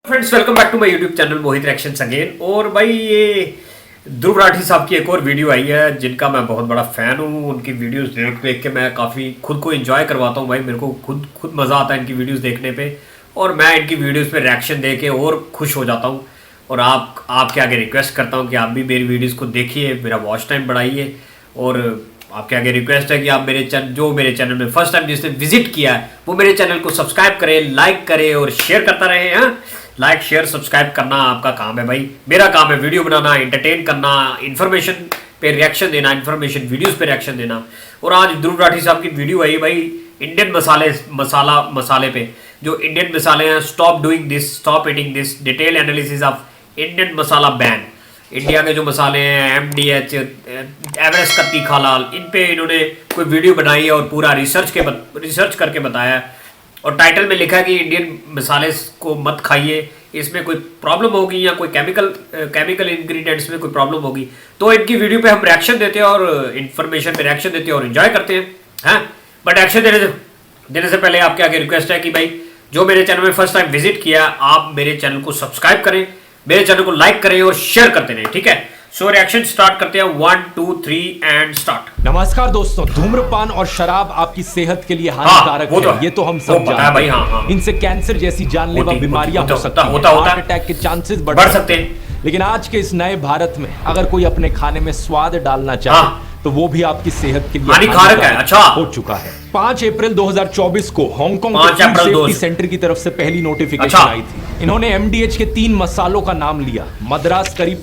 Friends, welcome back to my YouTube channel Mohit reactions again. और भाई ये ध्रुव राठी साहब की एक और वीडियो आई है जिनका मैं बहुत बड़ा फ़ैन हूँ। उनकी वीडियोस देख के मैं काफ़ी खुद को एंजॉय करवाता हूँ। भाई मेरे को खुद मज़ा आता है इनकी वीडियोस देखने पे, और मैं इनकी वीडियोस पे रिएक्शन दे के और खुश हो जाता हूँ। और आपके आगे रिक्वेस्ट करता हूँ कि आप भी मेरी वीडियोज़ को देखिए, मेरा वॉच टाइम बढ़ाइए। और आपके आगे रिक्वेस्ट है कि आप मेरे चैनल में फर्स्ट टाइम जिसने विजिट किया है वो मेरे चैनल को सब्सक्राइब करें, लाइक करें और शेयर करता रहे। हाँ, लाइक शेयर सब्सक्राइब करना आपका काम है भाई, मेरा काम है वीडियो बनाना, एंटरटेन करना, इन्फॉर्मेशन पे रिएक्शन देना, इन्फॉर्मेशन वीडियोस पे रिएक्शन देना। और आज ध्रुव राठी साहब की वीडियो आई भाई इंडियन मसाले पे। जो इंडियन मसाले हैं, stop doing this, stop eating this, detail analysis of Indian masala ban. India के जो मसाले हैं MDH, एवरेस्ट का तीखा लाल, इन पे इन्होंने कोई वीडियो बनाई है और पूरा रिसर्च करके बताया है। और टाइटल में लिखा है कि इंडियन मसाले को मत खाइए, इसमें कोई प्रॉब्लम होगी या कोई केमिकल इंग्रेडिएंट्स में कोई प्रॉब्लम होगी। तो इनकी वीडियो पे हम रिएक्शन देते हैं और इन्फॉर्मेशन पे रिएक्शन देते हैं और एंजॉय करते हैं। बट रिएक्शन देने से पहले आपके आगे रिक्वेस्ट है कि भाई जो मेरे चैनल में फर्स्ट टाइम विजिट किया, आप मेरे चैनल को सब्सक्राइब करें, मेरे चैनल को लाइक करें और शेयर करते रहें। ठीक है, सो रिएक्शन स्टार्ट करते हैं। 1 2 3 एंड स्टार्ट। नमस्कार दोस्तों, धूम्रपान और शराब आपकी सेहत के लिए हानिकारक है, ये तो हम सब जानते हैं। हाँ। इनसे कैंसर जैसी जानलेवा बीमारियां हो सकती हैं, हार्ट अटैक के चांसेस बढ़ सकते हैं। लेकिन आज के इस नए भारत में अगर कोई अपने खाने में स्वाद डालना चाहे तो वो भी आपकी सेहत के लिए हानिकारक है। अच्छा, हो चुका है। 5 अप्रैल 2024 को हांगकांग के फूड सेफ्टी सेंटर की तरफ से पहली नोटिफिकेशन आई थी। इन्होंने MDH के 3 मसालों का नाम लिया, मद्रास करी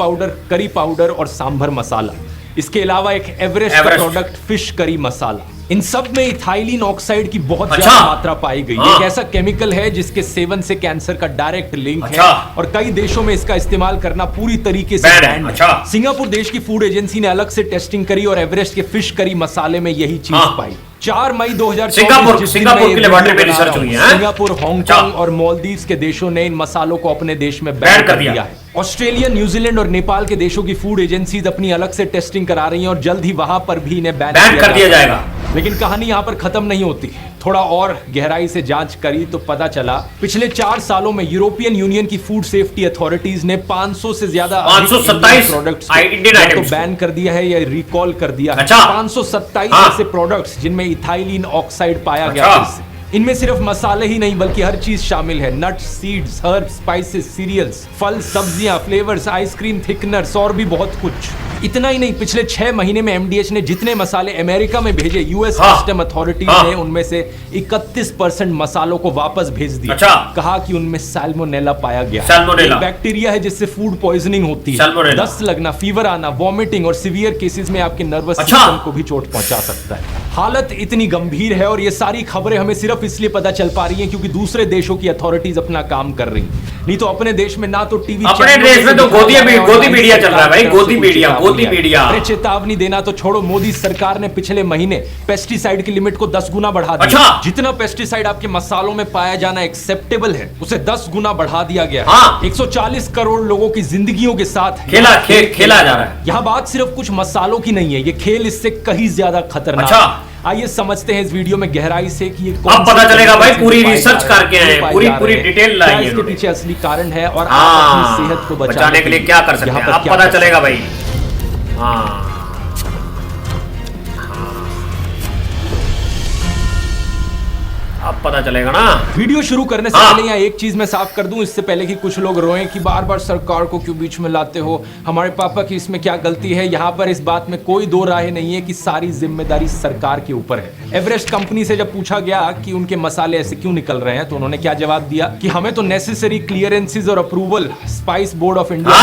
पाउडर और सांभर मसाला। इसके अलावा एक एवरेस्ट का प्रोडक्ट फिश करी मसाला। इन सब में इथाइलिन ऑक्साइड की बहुत ज्यादा मात्रा पाई गई। एक ऐसा केमिकल है जिसके सेवन से कैंसर का डायरेक्ट लिंक है और कई देशों में इसका इस्तेमाल करना पूरी तरीके से बैन है। सिंगापुर देश की फूड एजेंसी ने अलग से टेस्टिंग करी और एवरेस्ट के फिश करी मसाले में यही चीज पाई। 4 मई 2024 सिंगापुर के लेबोरेटरी में रिसर्च हुई है। सिंगापुर, हांगकांग और मालदीव्स के देशों ने इन मसालों को अपने देश में बैन कर दिया है। ऑस्ट्रेलिया, न्यूजीलैंड और नेपाल के देशों की फूड एजेंसीज अपनी अलग से टेस्टिंग करा रही हैं और जल्द ही वहां पर भी इन्हें बैन कर दिया जाएगा। लेकिन कहानी यहाँ पर खत्म नहीं होती। थोड़ा और गहराई से जांच करी तो पता चला पिछले 4 सालों में यूरोपियन यूनियन की फूड सेफ्टी अथॉरिटीज ने 500 से ज्यादा 527 प्रोडक्ट्स को बैन कर दिया है या रिकॉल कर दिया है। 527 ऐसे प्रोडक्ट्स जिनमें इथाइलिन ऑक्साइड पाया गया है। इनमें सिर्फ मसाले ही नहीं बल्कि हर चीज शामिल है, nuts, seeds, herbs, spices, cereals, फल, सब्जियां, फ्लेवर्स, आइसक्रीम, थिकनर्स और भी बहुत कुछ। इतना ही नहीं, पिछले 6 महीने में MDH ने जितने मसाले अमेरिका में भेजे, US कस्टम अथॉरिटीज ने उनमें से 31% मसालों को वापस भेज दिया। कहा कि उनमें सैल्मोनेला पाया गया है। बैक्टीरिया है जिससे फूड पॉइजनिंग होती है, दस्त लगना, फीवर आना, वॉमिटिंग और सीवियर केसेस में आपके नर्वस सिस्टम को भी चोट पहुंचा सकता है। हालत इतनी गंभीर है और ये सारी खबरें हमें सिर्फ इसलिए पता चल पा रही हैं क्योंकि दूसरे देशों की अथॉरिटीज अपना काम कर रही हैं। नहीं तो अपने देश में ना तो टीवी, अपने देश में तो गोदी मीडिया चल रहा है भाई, गोदी मीडिया। अरे चेतावनी देना तो छोड़ो, मोदी सरकार ने पिछले महीने पेस्टिसाइड की लिमिट को 10 गुना बढ़ा दिया। जितना पेस्टिसाइड आपके मसालों में पाया जाना एक्सेप्टेबल है उसे 10 गुना बढ़ा दिया गया। 140 करोड़ लोगों की जिंदगियों के साथ खेला जा रहा है। यहाँ बात सिर्फ कुछ मसालों की नहीं है, ये खेल इससे कहीं ज्यादा खतरनाक है। आइए समझते हैं इस वीडियो में गहराई से कि ये अब पता चलेगा भाई, पूरी रिसर्च करके आए, पूरी डिटेल लाई है, इसके पीछे असली कारण है और आप अपनी सेहत को बचाने के लिए क्या कर सकते हैं, अब पता चलेगा भाई। अब पता चलेगा ना। वीडियो शुरू करने से पहले यहाँ एक चीज मैं साफ कर दूं, इससे पहले कि कुछ लोग रोएं कि बार बार सरकार को क्यों बीच में लाते हो, हमारे पापा की इसमें क्या गलती है। यहाँ पर इस बात में कोई दो राय नहीं है कि सारी जिम्मेदारी सरकार के ऊपर है। एवरेस्ट कंपनी से जब पूछा गया कि उनके मसाले ऐसे क्यों निकल रहे हैं तो उन्होंने क्या जवाब दिया कि हमें तो नेसेसरी क्लियरेंसेज और approval spice board of India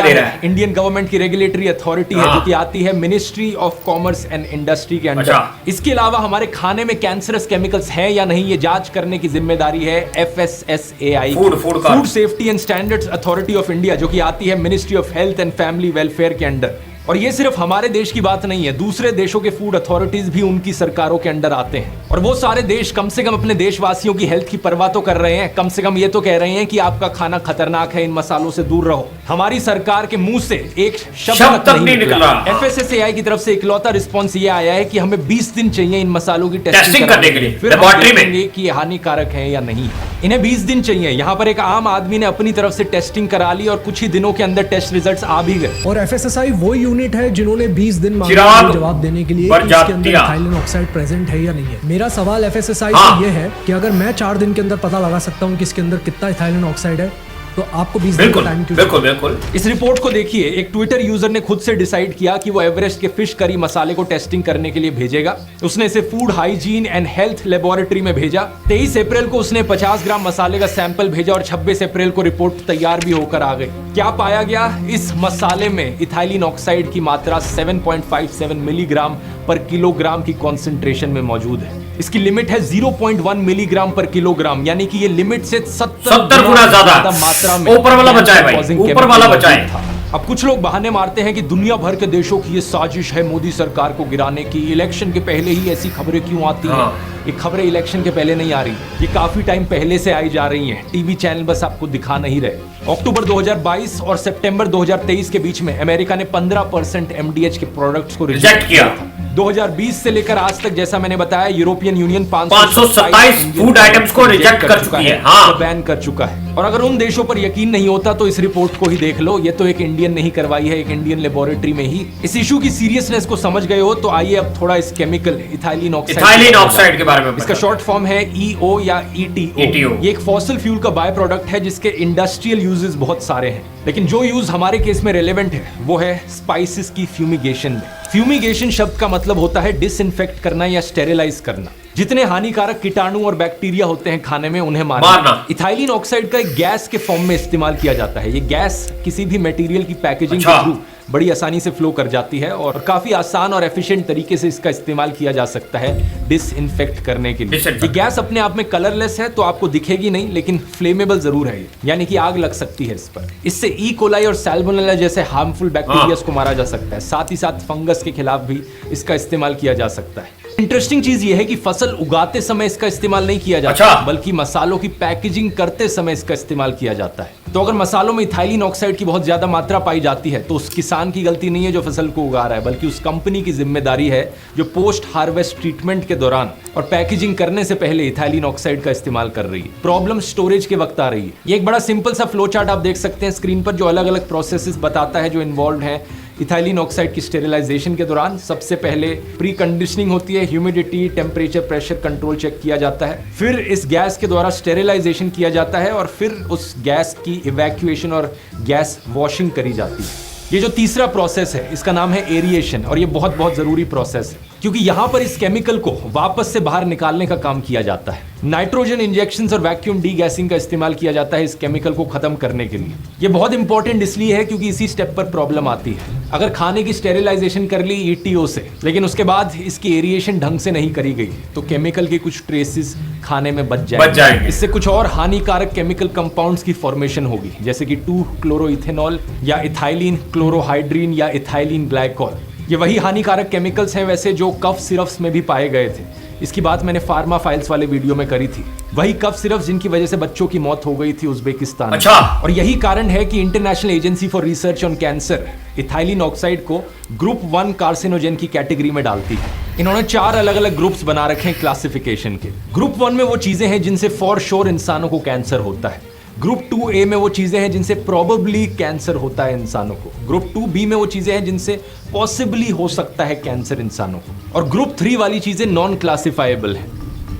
दे रहा है। इंडियन गवर्नमेंट की रेगुलेटरी अथॉरिटी है जो कि आती है ministry of commerce and industry के अंडर। इसके अलावा हमारे खाने में कैंसरस केमिकल्स हैं या नहीं ये जांच करने की जिम्मेदारी है FSSAI, food safety and standards authority of India, जो कि आती है ministry of health and family welfare के अंडर। और ये सिर्फ हमारे देश की बात नहीं है, दूसरे देशों के फूड अथॉरिटीज भी उनकी सरकारों के अंडर आते हैं। और वो सारे देश कम से कम अपने देशवासियों की हेल्थ की परवाह तो कर रहे हैं, कम से कम ये तो कह रहे हैं कि आपका खाना खतरनाक है, इन मसालों से दूर रहो। हमारी सरकार के मुंह से एक शब्द तक नहीं निकला। FSSAI की तरफ से इकलौता रिस्पॉन्स ये आया है कि हमें 20 दिन चाहिए इन मसालों की टेस्टिंग करने के लिए, फिर हम देखेंगे कि ये हानिकारक है या नहीं। इन्हें 20 दिन चाहिए। यहाँ पर एक आम आदमी ने अपनी तरफ से टेस्टिंग करा ली और कुछ ही दिनों के अंदर टेस्ट रिजल्ट्स आ भी गए। और FSSAI वो यूनिट है जिन्होंने 20 दिन मांगे जवाब देने के लिए कि इसके अंदर इथाइलिन ऑक्साइड प्रेजेंट है या नहीं है। मेरा सवाल FSSAI से ये है कि अगर मैं 4 दिन के अंदर पता लगा सकता हूँ कि इसके अंदर कितना इथाइलिन ऑक्साइड है, तो आपको 20 दिन का टाइम क्यों? बिल्कुल। इस रिपोर्ट को देखिए, एक ट्विटर यूजर ने खुद से डिसाइड किया कि वो एवरेस्ट के फिश करी मसाले को टेस्टिंग करने के लिए भेजेगा। उसने इसे food hygiene and health laboratory में भेजा। 23 अप्रैल को उसने 50 ग्राम मसाले का सैंपल भेजा और 26 अप्रैल को रिपोर्ट तैयार भी होकर आ गई। क्या पाया गया? इस मसाले में इथाइलिन ऑक्साइड की मात्रा 7.57 मिलीग्राम पर किलोग्राम की कॉन्सेंट्रेशन में मौजूद है। इसकी लिमिट है 0.1 मिलीग्राम पर किलोग्राम, यानी कि ये लिमिट से 70 गुना ज्यादा मात्रा में ऊपर वाला बचाए भाई, ऊपर वाला बचाए। अब कुछ लोग बहाने मारते हैं कि दुनिया भर के देशों की ये साजिश है मोदी सरकार को गिराने की। इलेक्शन के पहले ही ऐसी खबरें क्यों आती हैं? ये खबरें इलेक्शन के पहले नहीं आ रही, ये काफी टाइम पहले से आई जा रही हैं। टीवी चैनल बस आपको दिखा नहीं रहे। अक्टूबर 2022 और सितंबर 2023 के बीच में अमेरिका ने 15% MDH के प्रोडक्ट्स को रिजेक्ट किया। 2020 से लेकर आज तक, जैसा मैंने बताया, यूरोपियन यूनियन 527 फूड आइटम्स को रिजेक्ट कर चुका है, बैन कर चुका है। और अगर उन देशों पर यकीन नहीं होता तो इस रिपोर्ट को ही देख लो। ये तो एक इंडियन नहीं करवाई है, एक इंडियन लेबोरेटरी में ही। इस इशू की सीरियसनेस को समझ गए हो तो आइए अब थोड़ा इस केमिकल इथाइलिन ऑक्साइड के बारे में। इसका शॉर्ट फॉर्म है EO या ETO। ये एक फॉसिल फ्यूल का बाय प्रोडक्ट है जिसके इंडस्ट्रियल यूजेस बहुत सारे हैं, लेकिन जो यूज हमारे केस में रेलेवेंट है वो है स्पाइसेस की फ्यूमिगेशन में। फ्यूमिगेशन शब्द का मतलब होता है डिसइंफेक्ट करना या स्टेरिलाइज करना। जितने हानिकारक कीटाणु और बैक्टीरिया होते हैं खाने में उन्हें मारना। इथाइलिन ऑक्साइड का एक गैस के फॉर्म में इस्तेमाल किया जाता है। ये गैस किसी भी मटेरियल की पैकेजिंग के थ्रू बड़ी आसानी से फ्लो कर जाती है और काफी आसान और एफिशिएंट तरीके से इसका इस्तेमाल किया जा सकता है डिसइंफेक्ट करने के लिए। ये गैस अपने आप में कलरलेस है तो आपको दिखेगी नहीं, लेकिन फ्लेमेबल जरूर है, यानी कि आग लग सकती है इस पर। इससे ई कोलाई और सैल्मोनेला जैसे हार्मफुल बैक्टीरिया को मारा जा सकता है। साथ ही साथ फंगस के खिलाफ भी इसका इस्तेमाल किया जा सकता है। इंटरेस्टिंग चीज यह है कि फसल उगाते समय इसका इस्तेमाल नहीं किया जाता, बल्कि मसालों की पैकेजिंग करते समय इसका इस्तेमाल किया जाता है। तो अगर मसालों में इथाइलिन ऑक्साइड की बहुत ज्यादा मात्रा पाई जाती है तो उस किसान की गलती नहीं है जो फसल को उगा रहा है, बल्कि उस कंपनी की जिम्मेदारी है जो पोस्ट हार्वेस्ट ट्रीटमेंट के दौरान और पैकेजिंग करने से पहले इथाइलिन ऑक्साइड का इस्तेमाल कर रही है। प्रॉब्लम स्टोरेज के वक्त आ रही है। ये एक बड़ा सिंपल सा फ्लो चार्ट आप देख सकते हैं स्क्रीन पर, जो अलग अलग प्रोसेसेस बताता है जो इन्वॉल्व है इथाइलिन ऑक्साइड की स्टेरिलाइजेशन के दौरान। सबसे पहले प्री कंडीशनिंग होती है, humidity, temperature, pressure control check किया जाता है, फिर इस गैस के द्वारा स्टेरिलाइजेशन किया जाता है और फिर उस गैस की इवैक्यूएशन और गैस वॉशिंग करी जाती है। ये जो तीसरा प्रोसेस है इसका नाम है एरिएशन, और ये बहुत बहुत जरूरी प्रोसेस है क्योंकि यहां पर इस केमिकल को वापस से बाहर निकालने का काम किया जाता है। नाइट्रोजन इंजेक्शंस और वैक्यूम डीगैसिंग का इस्तेमाल किया जाता है इस केमिकल को खत्म करने के लिए। ये बहुत इंपॉर्टेंट इसलिए है क्योंकि इसी स्टेप पर प्रॉब्लम आती है। अगर खाने की स्टेरिलाइजेशन कर ली ETO से, लेकिन उसके बाद इसकी एरिएशन ढंग से नहीं करी गई तो केमिकल के कुछ ट्रेसेस खाने में बच जाएंगे। इससे कुछ और हानिकारक केमिकल कंपाउंड्स की फॉर्मेशन होगी, जैसे कि 2-क्लोरोइथेनॉल या इथाइलिन क्लोरोहाइड्रीन या इथाइलिन ग्लाइकॉल। ये वही हानिकारक केमिकल्स हैं वैसे जो कफ सिरप्स में भी पाए गए थे। इसकी बात मैंने फार्मा फाइल्स वाले वीडियो में करी थी। वही कफ सिरप्स जिनकी वजह से बच्चों की मौत हो गई थी उज्बेकिस्तान में। और यही कारण है कि international agency for research on cancer ethylene oxide को ग्रुप 1 कार्सिनोजेन की कैटेगरी में डालती है। इन्होंने 4 अलग अलग ग्रुप्स बना रखे हैं क्लासिफिकेशन के। ग्रुप 1 में वो चीजें हैं जिनसे फॉर श्योर इंसानों को कैंसर होता है। ग्रुप 2A में वो चीजें हैं जिनसे प्रोबेबली कैंसर होता है इंसानों को। ग्रुप 2B में वो चीजें हैं जिनसे पॉसिबली हो सकता है कैंसर इंसानों को। और ग्रुप 3 वाली चीजें नॉन क्लासिफाइबल है।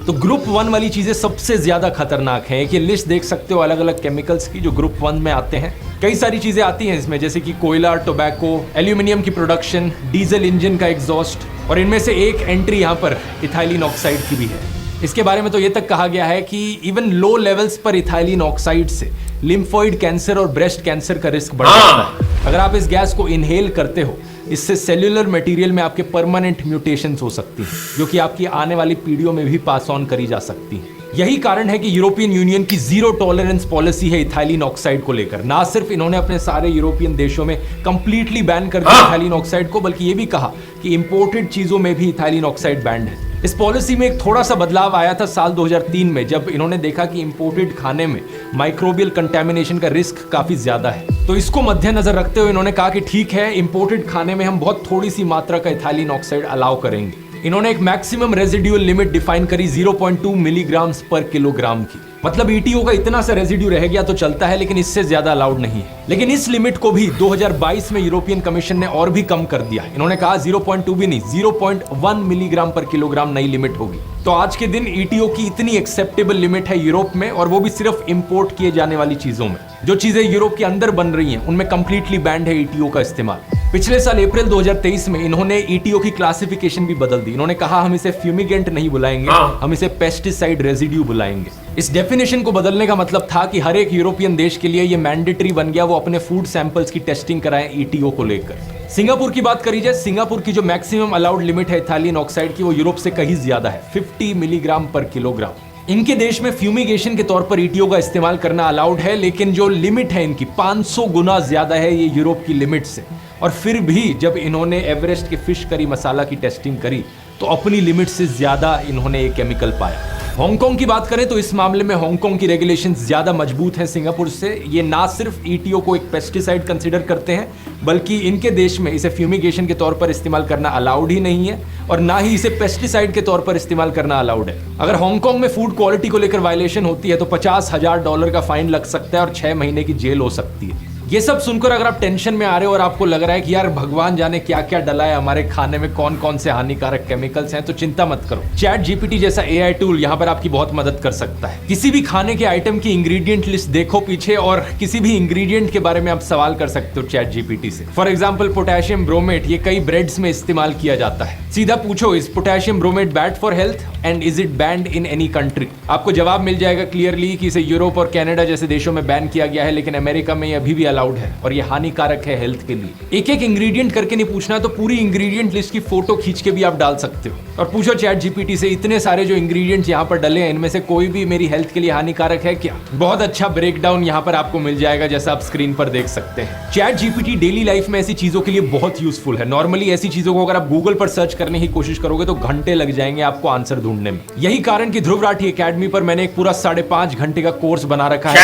तो ग्रुप 1 वाली चीजें सबसे ज्यादा खतरनाक है। एक ये लिस्ट देख सकते हो अलग अलग केमिकल्स की जो ग्रुप 1 में आते हैं। कई सारी चीजें आती हैं इसमें, जैसे कि कोयला, टोबैको, एल्यूमिनियम की प्रोडक्शन, डीजल इंजन का एग्जॉस्ट, और इनमें से एक एंट्री यहाँ पर इथाइलिन ऑक्साइड की भी है। इसके बारे में तो ये तक कहा गया है कि इवन लो लेवल्स पर इथाइलिन ऑक्साइड से लिम्फोइड कैंसर और ब्रेस्ट कैंसर का रिस्क बढ़ जाता है। अगर आप इस गैस को इनहेल करते हो, इससे सेल्यूलर मटेरियल में आपके परमानेंट म्यूटेशंस हो सकती हैं, जो कि आपकी आने वाली पीढ़ियों में भी पास ऑन करी जा सकती हैं। यही कारण है कि यूरोपियन यूनियन की जीरो टॉलरेंस पॉलिसी है इथाइलिन ऑक्साइड को लेकर। ना सिर्फ इन्होंने अपने सारे यूरोपियन देशों में कंप्लीटली बैन कर दिया इथाइलिन ऑक्साइड को, बल्कि ये भी कहा कि इंपोर्टेड चीजों में भी इथाइलिन ऑक्साइड बैंड है। इस पॉलिसी में एक थोड़ा सा बदलाव आया था साल 2003 में, जब इन्होंने देखा कि इंपोर्टेड खाने में माइक्रोबियल कंटेमिनेशन का रिस्क काफी ज्यादा है। तो इसको मद्देनजर रखते हुए इन्होंने कहा कि ठीक है, इंपोर्टेड खाने में हम बहुत थोड़ी सी मात्रा का इथाइलिन ऑक्साइड अलाउ करेंगे। इन्होंने एक मैक्सिमम रेजिड्यूअल लिमिट डिफाइन करी 0.2 मिलीग्राम पर किलोग्राम की। मतलब ईटीओ का इतना सा रेजिड्यू रह गया तो चलता है, लेकिन इससे ज्यादा अलाउड नहीं है। लेकिन इस लिमिट को भी 2022 में यूरोपियन कमीशन ने और भी कम कर दिया। इन्होंने कहा 0.2 भी नहीं, 0.1 मिलीग्राम पर किलोग्राम नई लिमिट होगी। तो आज के दिन ईटीओ की इतनी एक्सेप्टेबल लिमिट है यूरोप में, और वो भी सिर्फ इंपोर्ट किए जाने वाली चीजों में। जो चीजें यूरोप के अंदर बन रही हैं उनमें कंप्लीटली बैंड है ईटीओ का इस्तेमाल। पिछले साल अप्रैल 2023 में इन्होंने ईटीओ की क्लासिफिकेशन भी बदल दी। इन्होंने कहा हम इसे फ्यूमिगेंट नहीं बुलाएंगे, हम इसे पेस्टिसाइड रेजिड्यू बुलाएंगे। इस डेफिनेशन को बदलने का मतलब था कि हर एक यूरोपियन देश के लिए ये मैंडेटरी बन गया वो अपने फूड सैंपल्स की टेस्टिंग कराएं ईटीओ को लेकर। सिंगापुर की बात करी जाए, सिंगापुर की जो मैक्सिमम अलाउड लिमिट है इथाइलिन ऑक्साइड की, वो यूरोप से कहीं ज्यादा है, 50 मिलीग्राम पर किलोग्राम। इनके देश में फ्यूमिगेशन के तौर पर ईटीओ का इस्तेमाल करना अलाउड है, लेकिन जो लिमिट है इनकी 500 गुना ज्यादा है ये यूरोप की लिमिट से। और फिर भी जब इन्होंने एवरेस्ट के फिश करी मसाला की टेस्टिंग करी तो अपनी लिमिट से ज्यादा इन्होंने ये केमिकल पाया। हांगकांग की बात करें तो इस मामले में हांगकांग की रेगुलेशंस ज्यादा मजबूत हैं सिंगापुर से। ये ना सिर्फ ईटीओ को एक पेस्टिसाइड कंसीडर करते हैं, बल्कि इनके देश में इसे फ्यूमिगेशन के तौर पर इस्तेमाल करना अलाउड ही नहीं है, और ना ही इसे पेस्टिसाइड के तौर पर इस्तेमाल करना अलाउड है। अगर हांगकांग में फूड क्वालिटी को लेकर वायलेशन होती है तो $50,000 का फाइन लग सकता है और 6 महीने की जेल हो सकती है। ये सब सुनकर अगर आप टेंशन में आ रहे हो और आपको लग रहा है कि यार भगवान जाने क्या क्या डला है हमारे खाने में, कौन कौन से हानिकारक केमिकल्स हैं, तो चिंता मत करो। चैट जीपीटी जैसा एआई टूल यहाँ पर आपकी बहुत मदद कर सकता है। किसी भी खाने के आइटम की इंग्रेडिएंट लिस्ट देखो पीछे, और किसी भी इंग्रेडिएंट के बारे में आप सवाल कर सकते हो चैट जीपीटी से। फॉर एग्जाम्पल पोटेशियम ब्रोमेट, ये कई ब्रेड्स में इस्तेमाल किया जाता है। सीधा पूछो, is potassium bromate bad for health and is it band in any country? आपको जवाब मिल जाएगा क्लियरली कि इसे यूरोप और कनाडा जैसे देशों में बैन किया गया है, लेकिन अमेरिका में ये अभी भी अलाउड है और ये हानिकारक है हेल्थ के लिए। एक एक इंग्रेडिएंट करके नहीं पूछना, तो पूरी इंग्रेडिएंट लिस्ट की फोटो खींच के भी आप डाल सकते हो और पूछो चैट जीपीटी से, इतने सारे जो इंग्रेडिएंट्स यहाँ पर डले हैं इनमें से कोई भी मेरी हेल्थ के लिए हानिकारक है क्या? बहुत अच्छा ब्रेकडाउन यहाँ पर आपको मिल जाएगा, जैसा आप स्क्रीन पर देख सकते हैं। चैट जीपीटी डेली लाइफ में ऐसी चीजों के लिए बहुत यूजफुल है। नॉर्मली ऐसी चीजों को अगर आप गूगल पर सर्च करने की कोशिश करोगे तो घंटे लग जाएंगे आपको आंसर ढूंढने में। यही कारण कि ध्रुव राठी एकेडमी पर मैंने एक पूरा 5.5 घंटे का कोर्स बना रखा है।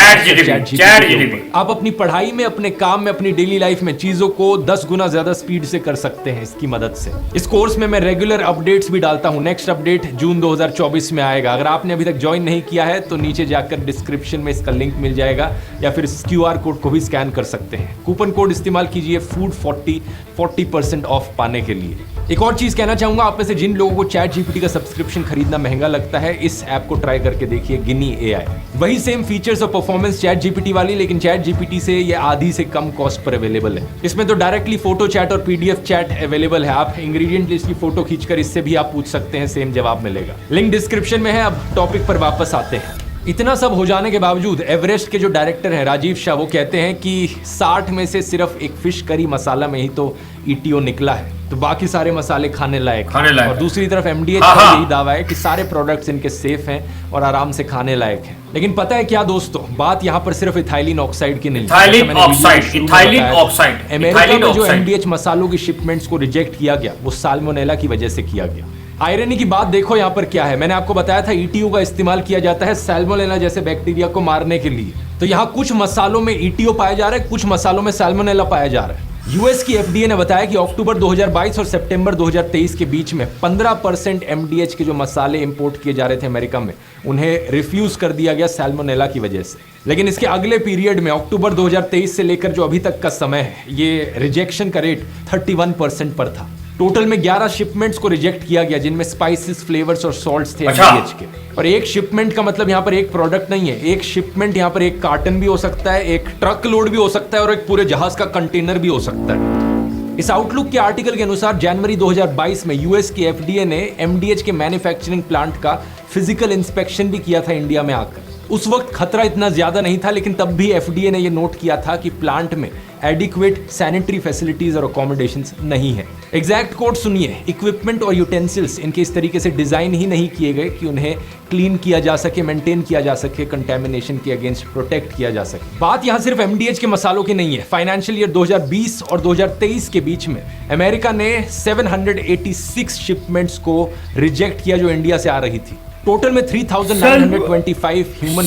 आप अपनी पढ़ाई में, अपने काम में, अपनी डेली लाइफ में चीजों को 10 गुना ज्यादा स्पीड से कर सकते हैं इसकी मदद से। इस कोर्स में मैं रेगुलर अपडेट्स भी डालता हूं। नेक्स्ट अपडेट जून 2024 में आएगा। अगर आपने अभी तक ज्वाइन नहीं किया है तो नीचे जाकर डिस्क्रिप्शन में इसका लिंक मिल जाएगा, या फिर QR कोड को भी स्कैन कर सकते हैं। कूपन कोड इस्तेमाल कीजिए food40 40% ऑफ पाने के लिए। एक और चीज कहना चाहूंगा, आप में से जिन लोगों को चैट जीपीटी का सब्सक्रिप्शन खरीदना महंगा लगता है, इस ऐप को ट्राई करके देखिए, गिनी AI। वही सेम फीचर्स और परफॉर्मेंस चैट जीपीटी वाली, लेकिन चैट जीपीटी से ये आधी से कम कॉस्ट पर अवेलेबल है। इसमें तो डायरेक्टली फोटो चैट और PDF चैट अवेलेबल है। आप इंग्रेडिएंट लिस्ट की फोटो खींचकर इससे भी आप पूछ सकते हैं, सेम जवाब मिलेगा। लिंक डिस्क्रिप्शन में है। अब टॉपिक पर वापस आते हैं। इतना सब हो जाने के बावजूद एवरेस्ट के जो डायरेक्टर हैं राजीव शाह, वो कहते हैं कि 60 में से सिर्फ एक फिश करी मसाला में ही तो ईटीओ निकला है, तो बाकी सारे मसाले खाने लायक। और दूसरी तरफ MDH का यही दावा है कि सारे प्रोडक्ट्स इनके सेफ हैं और आराम से खाने लायक हैं। लेकिन पता है क्या दोस्तों, बात यहाँ पर सिर्फ इथाइलिन ऑक्साइड की नहीं। अमेरिका में जो MDH मसालों की शिपमेंट्स को रिजेक्ट किया गया वो साल्मोनेला की वजह से किया गया। आयरनी की बात देखो यहाँ पर क्या है। मैंने आपको बताया था ईटीओ का इस्तेमाल किया जाता है साल्मोनेला जैसे बैक्टीरिया को मारने के लिए। तो यहाँ कुछ मसालों में ईटीओ पाया जा रहा है, कुछ मसालों में साल्मोनेला पाया जा रहा है। यूएस की FDA ने बताया कि अक्टूबर 2022 और सितंबर 2023 के बीच में 15% MDH के जो मसाले इंपोर्ट किए जा रहे थे अमेरिका में, उन्हें रिफ्यूज कर दिया गया साल्मोनेला की वजह से। लेकिन इसके अगले पीरियड में अक्टूबर 2023 से लेकर जो अभी तक का समय है, ये रिजेक्शन का रेट 31% पर था। टोटल में 11 शिपमेंट्स को रिजेक्ट किया गया, जिनमें स्पाइसेस, फ्लेवर्स और सॉल्ट्स थे MDH के। और एक शिपमेंट का मतलब यहाँ पर एक प्रोडक्ट नहीं है। एक शिपमेंट यहाँ पर एक कार्टन भी हो सकता है, एक ट्रक लोड भी हो सकता है और एक पूरे जहाज का कंटेनर भी हो सकता है। इस आउटलुक के आर्टिकल के अनुसार जनवरी 2022 में यूएस की FDA ने MDH के मैन्युफैक्चरिंग प्लांट का फिजिकल इंस्पेक्शन भी किया था इंडिया में आकर। उस वक्त खतरा इतना ज्यादा नहीं था, लेकिन तब भी एफडीए ने यह नोट किया था कि प्लांट में एडिक्वेट सैनिटरी फैसिलिटीज और अकोमोडेशंस नहीं है। एग्जैक्ट कोड सुनिए, इक्विपमेंट और यूटेंसिल्स इनके इस तरीके से डिजाइन ही नहीं किए गए कि उन्हें क्लीन किया जा सके, मेंटेन किया जा सके, कंटेमिनेशन के अगेंस्ट प्रोटेक्ट किया जा सके। बात यहां सिर्फ एमडीएच के मसालों की नहीं है। फाइनेंशियल ईयर 2020 और 2023 के बीच में अमेरिका ने 786 शिपमेंट्स को रिजेक्ट किया जो इंडिया से आ रही थी। टोटल में 3,925 ह्यूमन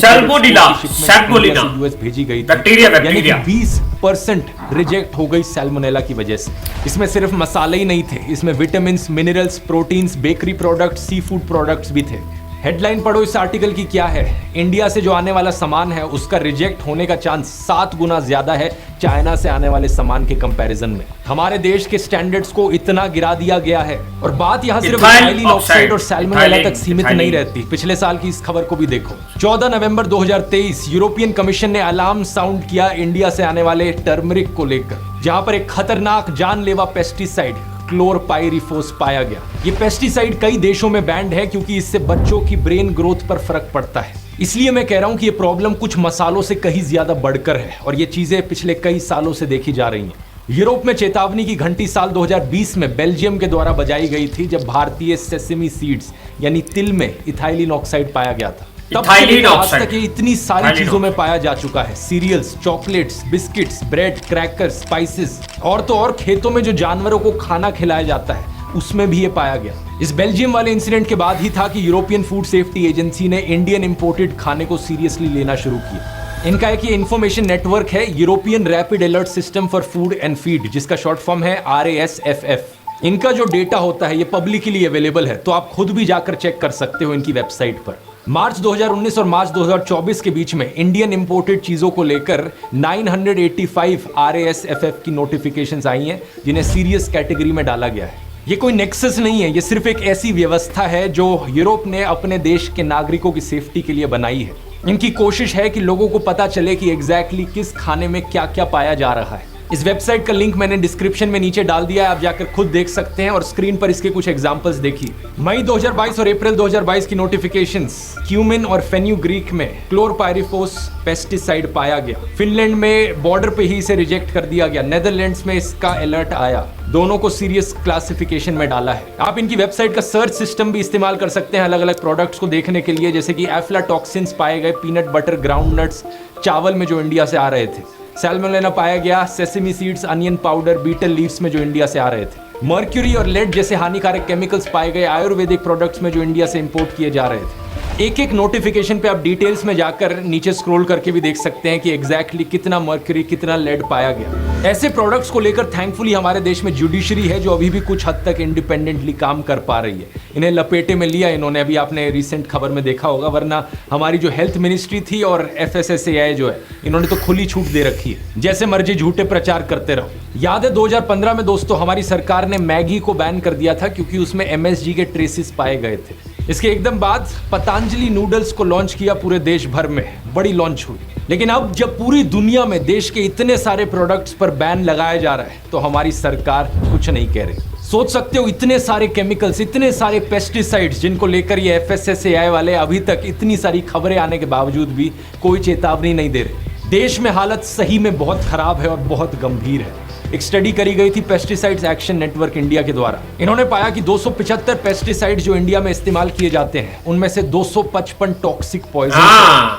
यूएस भेजी गई थी, यानी कि 20% रिजेक्ट हो गई सैल्मोनेला की वजह से। इसमें सिर्फ मसाले ही नहीं थे, इसमें vitamin, minerals, proteins, bakery products, sea food products भी थे। हेडलाइन पढ़ो इस आर्टिकल की क्या है, इंडिया से जो आने वाला सामान है उसका रिजेक्ट होने का चांस 7 गुना ज्यादा है चाइना से आने वाले सामान के कंपैरिजन में। हमारे देश के स्टैंडर्ड्स को इतना गिरा दिया गया है। और बात यहाँ सिर्फ इथाइलिन ऑक्साइड और सैल्मोनेला तक सीमित नहीं रहती। पिछले साल की इस खबर को भी देखो। 14 नवंबर 2023 यूरोपियन कमीशन ने अलार्म साउंड किया इंडिया से आने वाले टर्मरिक को लेकर, जहां पर एक खतरनाक जानलेवा पेस्टिसाइड क्लोरपाइरिफोस पाया गया। ये पेस्टिसाइड कई देशों में बैंड है क्योंकि इससे बच्चों की ब्रेन ग्रोथ पर फर्क पड़ता है। इसलिए मैं कह रहा हूं कि ये प्रॉब्लम कुछ मसालों से कहीं ज्यादा बढ़कर है और ये चीजें पिछले कई सालों से देखी जा रही हैं। यूरोप में चेतावनी की घंटी साल 2020 में बेल्जियम के द्वारा बजाई गई थी, जब भारतीय सेसेमी सीड्स यानी तिल में इथाइलिन ऑक्साइड पाया गया था। तब से आज तक ये इतनी सारी चीजों में पाया जा चुका है। Cereals, chocolates, biscuits, bread, crackers, spices और तो और खेतों में जो जानवरों को खाना खिलाया जाता है उसमें भी ये पाया गया। इस बेल्जियम वाले इंसिडेंट के बाद ही था कि यूरोपियन फूड सेफ्टी एजेंसी ने इंडियन इंपोर्टेड खाने को सीरियसली लेना शुरू किया। इनका एक ये इंफॉर्मेशन नेटवर्क है, European rapid alert system for food and feed, जिसका शॉर्ट फॉर्म है RASFF। इनका जो डेटा होता है ये पब्लिकली अवेलेबल है, तो आप खुद भी जाकर चेक कर सकते हो इनकी वेबसाइट पर। मार्च 2019 और मार्च 2024 के बीच में इंडियन इंपोर्टेड चीजों को लेकर 985 RASFF की नोटिफिकेशंस आई हैं, जिन्हें सीरियस कैटेगरी में डाला गया है। ये कोई नेक्सस नहीं है, ये सिर्फ एक ऐसी व्यवस्था है जो यूरोप ने अपने देश के नागरिकों की सेफ्टी के लिए बनाई है। इनकी कोशिश है कि लोगों को पता चले कि एग्जैक्टली किस खाने में क्या क्या पाया जा रहा है। इस वेबसाइट का लिंक मैंने डिस्क्रिप्शन में नीचे डाल दिया है, आप जाकर खुद देख सकते हैं और स्क्रीन पर इसके कुछ एग्जांपल्स देखिए। मई 2022 और अप्रैल 2022 की नोटिफिकेशंस, क्यूमिन और फेन्यूग्रीक में क्लोरपाइरिफोस पेस्टिसाइड पाया गया। फिनलैंड में बॉर्डर पे ही इसे रिजेक्ट कर दिया गया। नेदरलैंड्स में इसका अलर्ट आया। दोनों को सीरियस क्लासिफिकेशन में डाला है। आप इनकी वेबसाइट का सर्च सिस्टम भी इस्तेमाल कर सकते हैं अलग अलग प्रोडक्ट्स को देखने के लिए, जैसे कि एफ्लाटॉक्सिन्स पाए गए पीनट बटर, ग्राउंड नट्स, चावल में जो इंडिया से आ रहे थे। सैल्मोनेला पाया गया sesame seeds, onion powder, betel leaves में जो इंडिया से आ रहे थे। मर्क्यूरी और लेड जैसे हानिकारक केमिकल्स पाए गए आयुर्वेदिक प्रोडक्ट्स में जो इंडिया से इंपोर्ट किए जा रहे थे। एक एक नोटिफिकेशन पे आप डिटेल्स में जाकर नीचे स्क्रॉल करके भी देख सकते हैं कि एग्जैक्टली कितना मर्क्यूरी, कितना लेड पाया गया। ऐसे प्रोडक्ट्स को लेकर थैंकफुली हमारे देश में जुडिशरी है जो अभी भी कुछ हद तक इंडिपेंडेंटली काम कर पा रही है। इन्हें लपेटे में लिया इन्होंने, अभी आपने रिसेंट खबर में देखा होगा, वरना हमारी जो हेल्थ मिनिस्ट्री थी और FSSAI जो है, इन्होंने तो खुली छूट दे रखी है, जैसे मर्जी झूठे प्रचार करते रहो। याद है 2015 में दोस्तों हमारी सरकार ने मैगी को बैन कर दिया था क्योंकि उसमें MSG के ट्रेसेस पाए गए थे। इसके एकदम बाद पतंजलि नूडल्स को लॉन्च किया पूरे देश भर में, बड़ी लॉन्च हुई। लेकिन अब जब पूरी दुनिया में देश के इतने सारे प्रोडक्ट्स पर बैन लगाया जा रहा है तो हमारी सरकार कुछ नहीं कह रही। सोच सकते हो इतने सारे केमिकल्स, इतने सारे पेस्टिसाइड्स जिनको लेकर ये FSSAI वाले अभी तक इतनी सारी खबरें आने के बावजूद भी कोई चेतावनी नहीं दे रहे। देश में हालत सही में बहुत खराब है और बहुत गंभीर है। एक स्टडी करी गई थी पेस्टिसाइड्स एक्शन नेटवर्क इंडिया के द्वारा। इन्होंने पाया कि 275 पेस्टिसाइड जो इंडिया में इस्तेमाल किए जाते हैं उनमें से 255 टॉक्सिक पॉइजन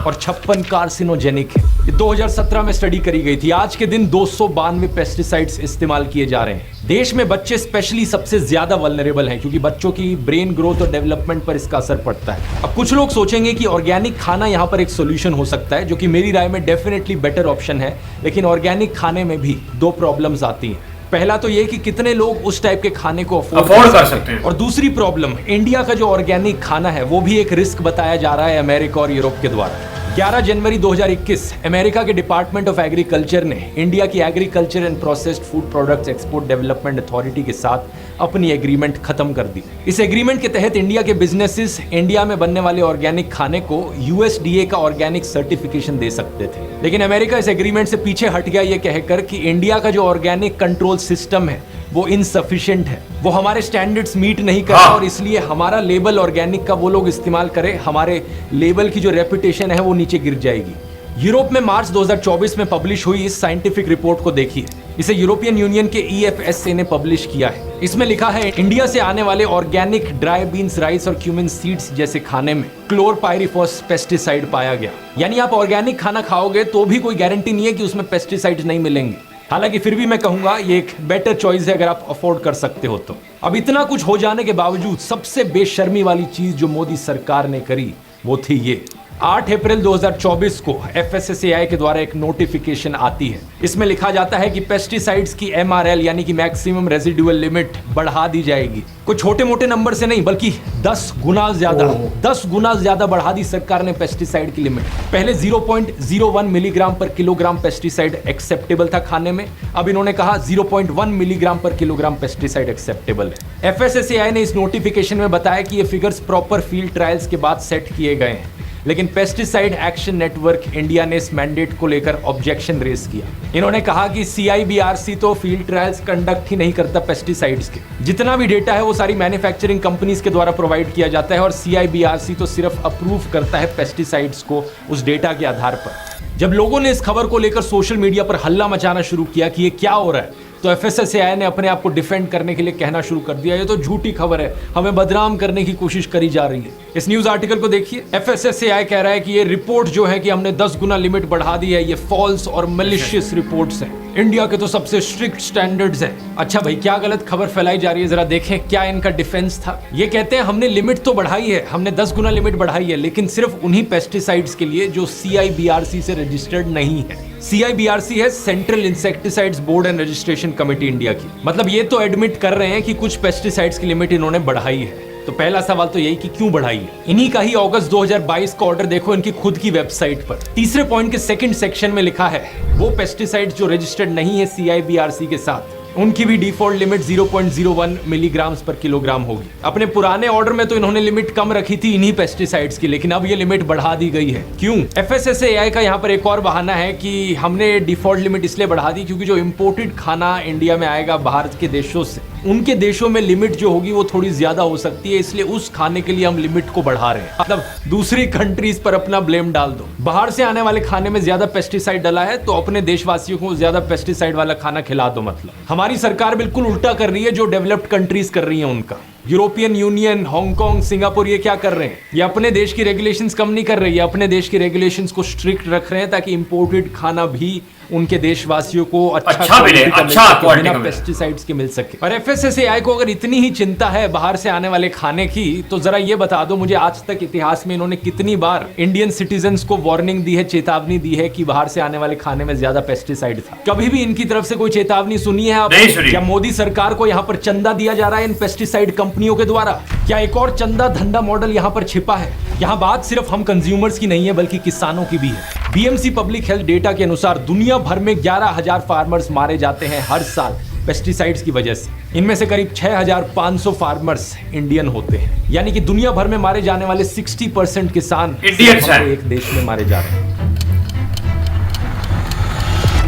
और 56 कार्सिनोजेनिक है। ये 2017 में स्टडी करी गई थी। आज के दिन 292 पेस्टिसाइड्स इस्तेमाल किए जा रहे हैं। देश में बच्चे स्पेशली सबसे ज्यादा वल्नरेबल हैं क्योंकि बच्चों की ब्रेन ग्रोथ और डेवलपमेंट पर इसका असर पड़ता है। अब कुछ लोग सोचेंगे कि ऑर्गेनिक खाना यहाँ पर एक सोल्यूशन हो सकता है, जो कि मेरी राय में डेफिनेटली बेटर ऑप्शन है। लेकिन ऑर्गेनिक खाने में भी दो प्रॉब्लम्स आती हैं। पहला तो ये कि कितने लोग उस टाइप के खाने को अफोर्ड कर सकते हैं, और दूसरी प्रॉब्लम इंडिया का जो ऑर्गेनिक खाना है वो भी एक रिस्क बताया जा रहा है अमेरिका और यूरोप के द्वारा। 11 जनवरी 2021 अमेरिका के डिपार्टमेंट ऑफ एग्रीकल्चर ने इंडिया की agriculture and processed food products export development authority के साथ अपनी एग्रीमेंट खत्म कर दी। इस एग्रीमेंट के तहत इंडिया के बिजनेसेस इंडिया में बनने वाले ऑर्गेनिक खाने को USDA का ऑर्गेनिक सर्टिफिकेशन दे सकते थे। लेकिन अमेरिका इस एग्रीमेंट से पीछे हट गया ये कहकर कि इंडिया का जो ऑर्गेनिक कंट्रोल सिस्टम है वो इनसफिशिएंट है, वो हमारे स्टैंडर्ड्स मीट नहीं कर रहा और इसलिए हमारा लेबल ऑर्गेनिक का वो लोग इस्तेमाल करें, हमारे लेबल की जो रेपुटेशन है वो नीचे गिर जाएगी। यूरोप में मार्च 2024 में पब्लिश हुई इस साइंटिफिक रिपोर्ट को देखिए। इसे यूरोपियन यूनियन के EFSA ने पब्लिश किया है। इसमें लिखा है इंडिया से आने वाले ऑर्गेनिक ड्राई बीन्स, राइस और क्यूमिन सीड्स जैसे खाने में क्लोरपाइरिफॉस पेस्टिसाइड पाया गया। यानी आप ऑर्गेनिक खाना खाओगे तो भी कोई गारंटी नहीं है कि उसमें पेस्टिसाइड्स नहीं मिलेंगे। हालांकि फिर भी मैं कहूंगा ये एक बेटर चॉइस है अगर आप अफोर्ड कर सकते हो तो। अब इतना कुछ हो जाने के बावजूद सबसे बेशर्मी वाली चीज जो मोदी सरकार ने करी वो थी ये। 8 अप्रैल 2024 को FSSAI के द्वारा एक नोटिफिकेशन आती है। इसमें लिखा जाता है कि पेस्टिसाइड्स की MRL यानी कि मैक्सिमम रेजिडुअल लिमिट बढ़ा दी जाएगी। कुछ छोटे मोटे नंबर से नहीं बल्कि 10 गुना ज्यादा बढ़ा दी सरकार ने पेस्टिसाइड की लिमिट। पहले 0.01 मिलीग्राम पर किलोग्राम पेस्टिसाइड एक्सेप्टेबल था खाने में, अब इन्होंने कहा 0.1 मिलीग्राम पर किलोग्राम पेस्टिसाइड एक्सेप्टेबल है। FSSAI ने इस नोटिफिकेशन में बताया कि ये फिगर्स प्रॉपर फील्ड ट्रायल्स के बाद सेट किए गए हैं, लेकिन पेस्टिसाइड एक्शन नेटवर्क इंडिया ने इस मैंडेट को लेकर ऑब्जेक्शन रेज किया। इन्होंने कहा कि CIBRC तो फील्ड ट्रायल्स कंडक्ट ही नहीं करता पेस्टिसाइड्स के। जितना भी डेटा है वो सारी मैन्युफैक्चरिंग कंपनीज के द्वारा प्रोवाइड किया जाता है और CIBRC तो सिर्फ अप्रूव करता है पेस्टिसाइड्स को उस डेटा के आधार पर। जब लोगों ने इस खबर को लेकर सोशल मीडिया पर हल्ला मचाना शुरू किया कि ये क्या हो रहा है, तो FSSAI ने अपने आप को डिफेंड करने के लिए कहना शुरू कर दिया ये तो झूठी खबर है, हमें बदनाम करने की कोशिश करी जा रही है। इस न्यूज आर्टिकल को देखिए। FSSAI कह रहा है कि ये रिपोर्ट जो है कि हमने 10 गुना लिमिट बढ़ा दी है, ये फॉल्स और मैलिशियस रिपोर्ट्स हैं। इंडिया के तो सबसे स्ट्रिक्ट स्टैंडर्ड्स हैं। अच्छा भाई, क्या गलत खबर फैलाई जा रही है, जरा देखें क्या इनका डिफेंस था। ये कहते हैं हमने लिमिट तो बढ़ाई है, हमने 10 गुना लिमिट बढ़ाई है, लेकिन सिर्फ उन्हीं पेस्टिसाइड्स के लिए जो CIBRC से रजिस्टर्ड नहीं है। CIBRC है central insecticides board and registration committee India की। मतलब ये तो एडमिट कर रहे हैं कि कुछ पेस्टिसाइड्स की लिमिट इन्होंने बढ़ाई है। तो पहला सवाल तो यही कि क्यों बढ़ाई है। इन्हीं का ही अगस्त 2022 का ऑर्डर देखो इनकी खुद की वेबसाइट पर। तीसरे पॉइंट के सेकंड सेक्शन में लिखा है वो पेस्टिसाइड्स जो रजिस्टर्ड नहीं है CIBRC के साथ, उनकी भी डिफॉल्ट लिमिट 0.01 मिलीग्राम पर किलोग्राम होगी। अपने पुराने ऑर्डर में तो इन्होंने लिमिट कम रखी थी इन्हीं पेस्टिसाइड्स की, लेकिन अब ये लिमिट बढ़ा दी गई है। क्यों? FSSAI का यहाँ पर एक और बहाना है कि हमने डिफॉल्ट लिमिट इसलिए बढ़ा दी क्योंकि जो इम्पोर्टेड खाना इंडिया में आएगा बाहर के देशों से, उनके देशों में लिमिट जो होगी वो थोड़ी ज्यादा हो सकती है, इसलिए उस खाने के लिए हम लिमिट को बढ़ा रहे हैं। मतलब दूसरी कंट्रीज पर अपना ब्लेम डाल दो। बाहर से आने वाले खाने में ज्यादा पेस्टिसाइड डला है तो अपने देशवासियों को ज्यादा पेस्टिसाइड वाला खाना खिला दो। मतलब हमारी सरकार बिल्कुल उल्टा कर रही है जो डेवलप्ड कंट्रीज कर रही है उनका। यूरोपियन यूनियन, हांगकांग, सिंगापुर ये क्या कर रहे हैं? ये अपने देश की रेगुलेशंस कम नहीं कर रही है, अपने देश की रेगुलेशंस को स्ट्रिक्ट रख रहे हैं ताकि इंपोर्टेड खाना भी उनके देशवासियों को अच्छा मिले, अच्छा क्वालिटी का पेस्टिसाइड्स के मिल सके। और FSSAI को अगर इतनी ही चिंता है बाहर से आने वाले खाने की, तो जरा ये बता दो मुझे आज तक इतिहास में इन्होंने कितनी बार इंडियन सिटीजन्स को वार्निंग दी है, चेतावनी दी है कि बाहर से आने वाले खाने में ज्यादा पेस्टिसाइड था? कभी भी इनकी तरफ से कोई चेतावनी सुनी है आप? क्या मोदी सरकार को यहाँ पर चंदा दिया जा रहा है इन पेस्टिसाइड कंपनियों के द्वारा? क्या एक और चंदा धंधा मॉडल यहाँ पर छिपा है? यहाँ बात सिर्फ हम कंज्यूमर्स की नहीं है बल्कि किसानों की भी है। BMC पब्लिक हेल्थ डेटा के अनुसार दुनिया भर में 11,000 फार्मर्स मारे जाते हैं हर साल पेस्टिसाइड्स की वजह से। इनमें से करीब 6,500 फार्मर्स इंडियन होते हैं, यानी कि दुनिया भर में मारे जाने वाले 60% किसान एक देश में मारे जा रहे हैं।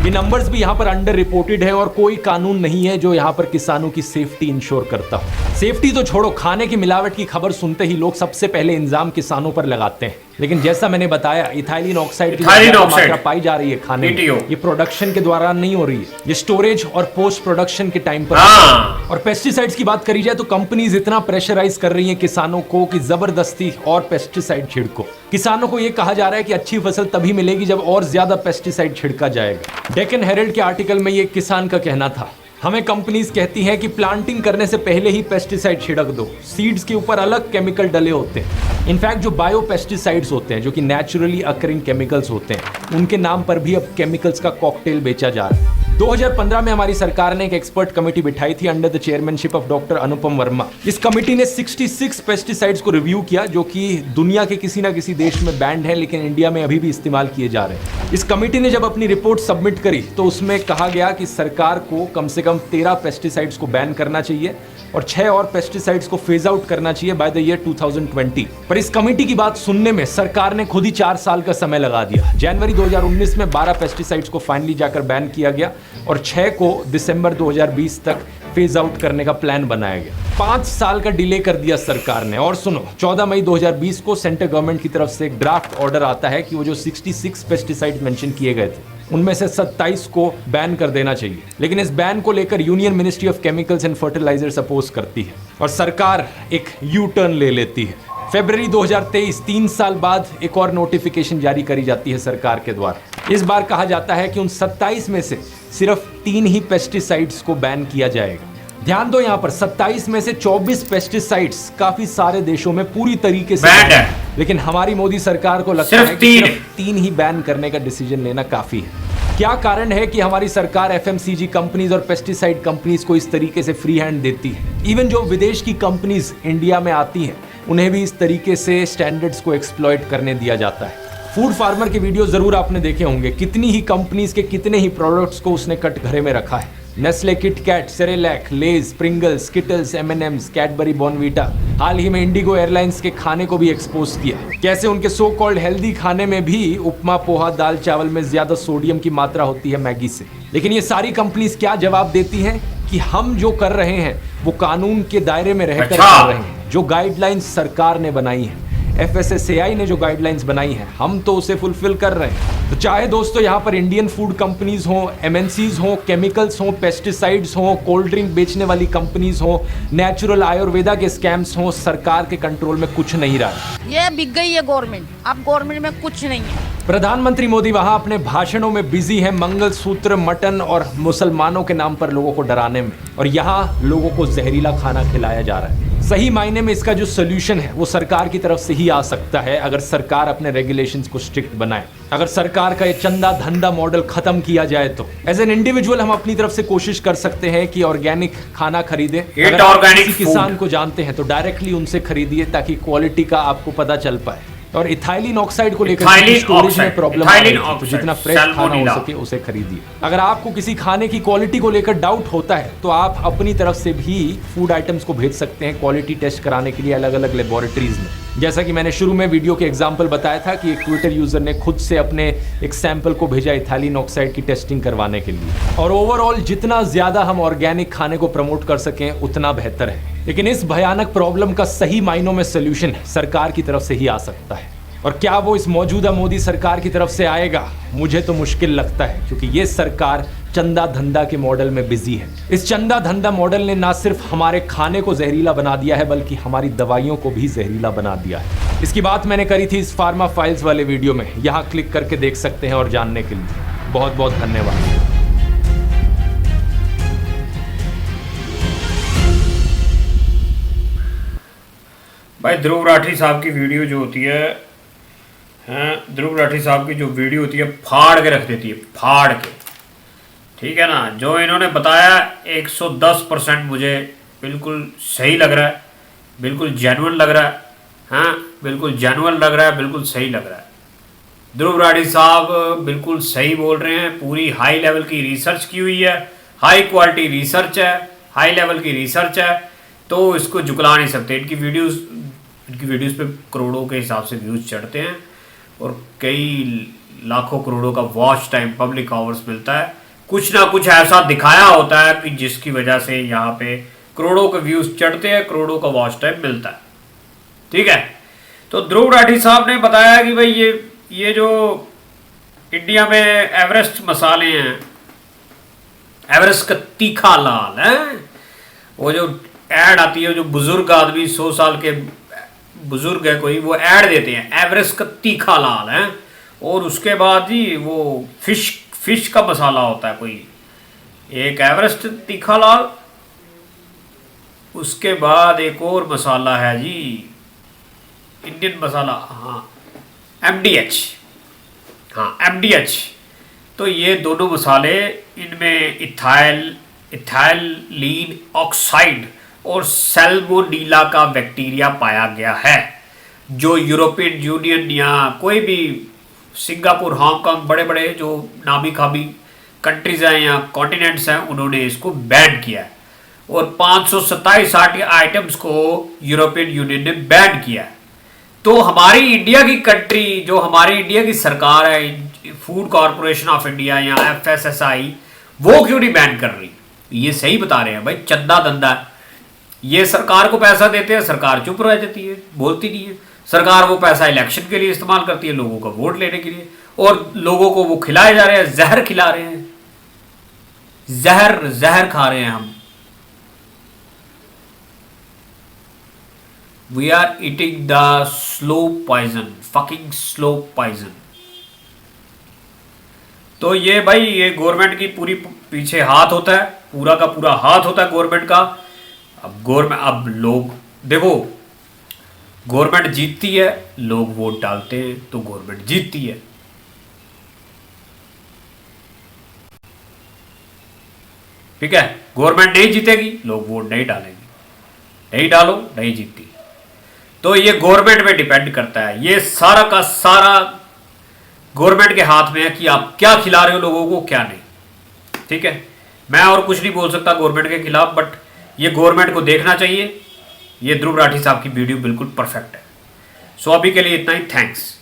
ये नंबर्स भी यहाँ पर अंडर रिपोर्टेड है और कोई कानून नहीं है जो यहाँ पर किसानों की सेफ्टी इंश्योर करता हो। सेफ्टी तो छोड़ो, खाने की मिलावट की खबर सुनते ही लोग सबसे पहले इल्जाम किसानों पर लगाते हैं। लेकिन जैसा मैंने बताया, इथाइलिन ऑक्साइड की मात्रा पाई जा रही है खाने में, ये प्रोडक्शन के द्वारा नहीं हो रही है, ये स्टोरेज और पोस्ट प्रोडक्शन के टाइम पर। और पेस्टिसाइड्स की बात करी जाए तो कंपनीज इतना प्रेशराइज कर रही हैं किसानों को कि जबरदस्ती और पेस्टिसाइड छिड़को। किसानों को ये कहा जा रहा है कि अच्छी फसल तभी मिलेगी जब और ज्यादा पेस्टिसाइड छिड़का जाएगा। डेक्कन हेरल्ड के आर्टिकल में ये किसान का कहना था। हमें कंपनीज कहती हैं कि प्लांटिंग करने से पहले ही पेस्टिसाइड छिड़क दो, सीड्स के ऊपर अलग केमिकल डले होते हैं। इनफैक्ट जो बायो पेस्टिसाइड्स होते हैं, जो कि नेचुरली अकरिंग केमिकल्स होते हैं, उनके नाम पर भी अब केमिकल्स का कॉकटेल बेचा जा रहा है। 2015 में हमारी सरकार ने एक एक्सपर्ट कमेटी बिठाई थी under the chairmanship of doctor Anupam Verma. इस कमेटी ने 66 पेस्टिसाइड्स को रिव्यू किया जो कि दुनिया के किसी ना किसी देश में बैंड है, लेकिन इंडिया में अभी भी इस्तेमाल किए जा रहे हैं। इस कमेटी ने जब अपनी रिपोर्ट सबमिट करी तो उसमें कहा गया कि सरकार को कम से कम 13 पेस्टिसाइड्स को बैन करना चाहिए और 6 और पेस्टिसाइड्स को फेज आउट करना चाहिए बाय द ईयर 2020। पर इस कमेटी की बात सुनने में सरकार ने खुद ही 4 साल का समय लगा दिया। जनवरी 2019 में 12 पेस्टिसाइड्स को फाइनली जाकर बैन किया गया और 6 को दिसंबर 2020 तक फेज आउट करने का प्लान बनाया गया। 5 साल का डिले कर दिया सरकार ने। और सुनो, 14 मई 2020 को सेंट्रल गवर्नमेंट की तरफ से एक ड्राफ्ट ऑर्डर आता है कि वो जो 66 पेस्टिसाइड मेंशन किए गए थे उनमें से 27 को बैन कर देना चाहिए। लेकिन इस बैन को लेकर union ministry of chemicals and fertilisers oppose करती है और सरकार एक यू टर्न ले लेती है। फरवरी 2023, 3 साल बाद एक और नोटिफिकेशन जारी करी जाती है सरकार के द्वारा। इस बार कहा जाता है कि उन 27 में से सिर्फ 3 ही पेस्टिसाइड्स को बैन किया जाएगा। ध्यान दो, यहाँ पर 27 में से 24 पेस्टिसाइड्स काफी सारे देशों में पूरी तरीके से बैन है, लेकिन हमारी मोदी सरकार को लगता है कि सिर्फ 3 ही बैन करने का डिसीजन लेना काफी है। क्या कारण है कि हमारी सरकार एफएमसीजी कंपनीज और पेस्टिसाइड कंपनीज को इस तरीके से फ्री हैंड देती है? इवन जो विदेश की कंपनीज इंडिया में आती हैं उन्हें भी इस तरीके से स्टैंडर्ड्स को एक्सप्लॉइट करने दिया जाता है। फूड फार्मर के वीडियो जरूर आपने देखे होंगे, कितनी ही कंपनीज के कितने ही प्रोडक्ट्स को उसने कटघरे में रखा है। Nestle, KitKat, Cerelac, Lays, Pringles, Skittles, M&M's, Cadbury, Bournvita. हाल ही में इंडिगो एयरलाइंस के खाने को भी एक्सपोज किया, कैसे उनके सो कॉल्ड हेल्दी खाने में भी उपमा, पोहा, दाल चावल में ज्यादा सोडियम की मात्रा होती है मैगी से। लेकिन ये सारी कंपनीज क्या जवाब देती हैं कि हम जो कर रहे हैं वो कानून के दायरे में रहकर कर रहे हैं। जो गाइडलाइंस सरकार ने बनाई है, FSSAI ने जो गाइडलाइंस बनाई है, हम तो उसे फुलफिल कर रहे हैं। तो चाहे दोस्तों यहाँ पर इंडियन फूड कंपनीज हो, MNCs हो, केमिकल्स हो, पेस्टिसाइड्स हो, कोल्ड ड्रिंक बेचने वाली कंपनीज हो, नेचुरल आयुर्वेदा के स्कैम्स हो, सरकार के कंट्रोल में कुछ नहीं रहा। ये बिक गई है गवर्नमेंट, अब गवर्नमेंट में कुछ नहीं है। प्रधानमंत्री मोदी वहां अपने भाषणों में बिजी है मंगलसूत्र, मटन और मुसलमानों के नाम पर लोगों को डराने में, और यहाँ लोगों को जहरीला खाना खिलाया जा रहा है। सही मायने में इसका जो सोल्यूशन है वो सरकार की तरफ से ही आ सकता है, अगर सरकार अपने रेगुलेशंस को स्ट्रिक्ट बनाए, अगर सरकार का ये चंदा धंधा मॉडल खत्म किया जाए तो। एज एन इंडिविजुअल हम अपनी तरफ से कोशिश कर सकते हैं कि ऑर्गेनिक खाना खरीदें। अगर आप किसी किसान को जानते हैं तो डायरेक्टली उनसे खरीदिए ताकि क्वालिटी का आपको पता चल पाए। और इथाइलिन ऑक्साइड को लेकर स्टोरेज में प्रॉब्लम है, तो जितना फ्रेश खाना हो सके उसे खरीदिए। अगर आपको किसी खाने की क्वालिटी को लेकर डाउट होता है तो आप अपनी तरफ से भी फूड आइटम्स को भेज सकते हैं क्वालिटी टेस्ट कराने के लिए अलग अलग लेबोरेटरीज में। जैसा कि मैंने शुरू में वीडियो के एग्जाम्पल बताया था कि एक ट्विटर यूजर ने खुद से अपने एक सैंपल को भेजा इथाइलिन ऑक्साइड की टेस्टिंग करवाने के लिए। और ओवरऑल जितना ज्यादा हम ऑर्गेनिक खाने को प्रमोट कर सकें उतना बेहतर है। लेकिन इस भयानक प्रॉब्लम का सही मायनों में सोल्यूशन सरकार की तरफ से ही आ सकता है। और क्या वो इस मौजूदा मोदी सरकार की तरफ से आएगा? मुझे तो मुश्किल लगता है, क्योंकि ये सरकार चंदा धंधा के मॉडल में बिजी है। इस चंदा धंधा मॉडल ने ना सिर्फ हमारे खाने को जहरीला बना दिया है बल्कि हमारी दवाइयों को भी जहरीला बना दिया है। इसकी बात मैंने करी थी इस फार्मा फाइल्स वाले वीडियो में, यहाँ क्लिक करके देख सकते हैं और जानने के लिए बहुत बहुत धन्यवाद। भाई ध्रुव राठी साहब की वीडियो जो होती है, ध्रुव राठी साहब की जो वीडियो होती है फाड़ के रख देती है, फाड़ के, ठीक है ना। जो इन्होंने बताया 110% मुझे बिल्कुल सही लग रहा है, बिल्कुल जेन्युइन लग रहा है, हाँ बिल्कुल जेन्युइन लग रहा है, बिल्कुल सही लग रहा है। ध्रुव राठी साहब बिल्कुल सही बोल रहे हैं, पूरी हाई लेवल की रिसर्च की हुई है, हाई क्वालिटी रिसर्च है, हाई लेवल की रिसर्च है, तो इसको झुकला नहीं सकते। इनकी वीडियोस पे करोड़ों के हिसाब से व्यूज़ चढ़ते हैं और कई लाखों करोड़ों का वॉच टाइम, पब्लिक आवर्स मिलता है। कुछ ना कुछ ऐसा दिखाया होता है कि जिसकी वजह से यहाँ पे करोड़ों के व्यूज़ चढ़ते हैं, करोड़ों का वॉच टाइम मिलता है, ठीक है। तो ध्रुव राठी साहब ने बताया कि भाई ये जो इंडिया में एवरेस्ट मसाले हैं, एवरेस्ट का तीखा लाल है, वो जो ऐड आती है, जो बुजुर्ग आदमी 100 साल के बुजुर्ग है कोई, वो ऐड देते हैं एवरेस्ट का तीखा लाल है, और उसके बाद जी वो फिश का मसाला होता है कोई, एक एवरेस्ट तीखा लाल, उसके बाद एक और मसाला है जी इंडियन मसाला, हाँ MDH, हाँ MDH। तो ये दोनों मसाले, इनमें इथाइलिन ऑक्साइड और सैल्मोनीला का बैक्टीरिया पाया गया है, जो यूरोपियन यूनियन या कोई भी सिंगापुर, हांगकांग, बड़े बड़े जो नामी खामी कंट्रीज हैं या कॉन्टिनेंट्स हैं, उन्होंने इसको बैन किया है। और 527 आइटम्स को यूरोपियन यूनियन ने बैन किया है। तो हमारी इंडिया की कंट्री, जो हमारी इंडिया की सरकार है, फूड कॉरपोरेशन ऑफ इंडिया या FSSAI, वो क्यों नहीं बैन कर रही? ये सही बता रहे हैं भाई, चंदा धंधा है। ये सरकार को पैसा देते हैं, सरकार चुप रह जाती है, बोलती नहीं है। सरकार वो पैसा इलेक्शन के लिए इस्तेमाल करती है, लोगों का वोट लेने के लिए, और लोगों को वो खिलाए जा रहे हैं, जहर खिला रहे हैं, जहर खा रहे हैं हम। We are eating the slow poison, fucking slow poison. तो ये भाई, ये गवर्नमेंट की पूरी पीछे हाथ होता है, पूरा का पूरा हाथ होता है गवर्नमेंट का। अब लोग देखो, गवर्नमेंट जीतती है, लोग वोट डालते हैं तो गवर्नमेंट जीतती है। ठीक है, गवर्नमेंट नहीं जीतेगी, लोग वोट नहीं डालेंगे, नहीं डालो नहीं जीतती। तो ये गवर्नमेंट पे डिपेंड करता है, ये सारा का सारा गवर्नमेंट के हाथ में है कि आप क्या खिला रहे हो लोगों को, क्या नहीं। ठीक है, मैं और कुछ नहीं बोल सकता गवर्नमेंट के खिलाफ, बट ये गवर्नमेंट को देखना चाहिए। ये ध्रुव राठी साहब की वीडियो बिल्कुल परफेक्ट है। सो अभी के लिए इतना ही, थैंक्स।